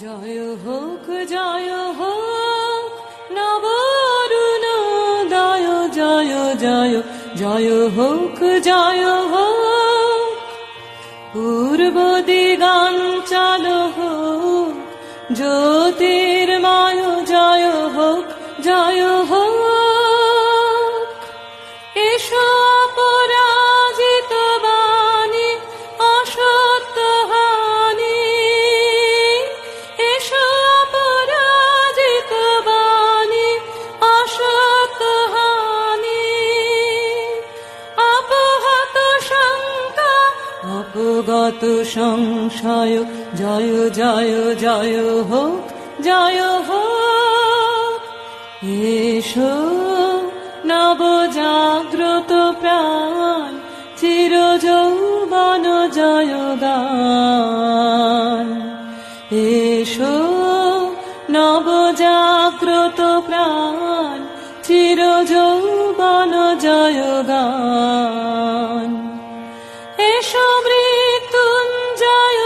জয় হোক নব অরুণোদয়, জয় জয় জয় হোক পূর্ব দিগাঞ্চল হোক জ্যোতির্ময়, জয় হোক এসো অপরাজিত বাণী অসত্য হানি, এসো অপরাজিত বাণী অসত্য হানি, অপহত শঙ্কা অপগত সংশয়, জয় হোক এসো নবজাগ্রত প্রাণ চির যৌবন জয় গান, এসো নবজাগ্রত প্রাণ চির যৌবন জয় গান, এসো মৃত্যুঞ্জয়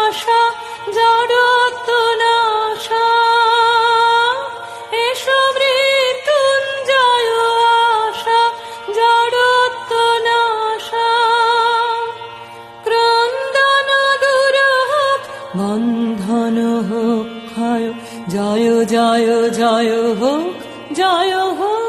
আশা জড়ত্ব নাশা, এসো মৃত্যুঞ্জয় আশা জড়ত্ব নাশা, ক্রন্দন দূর হোক বন্ধন হোক ক্ষয়, জয় হোক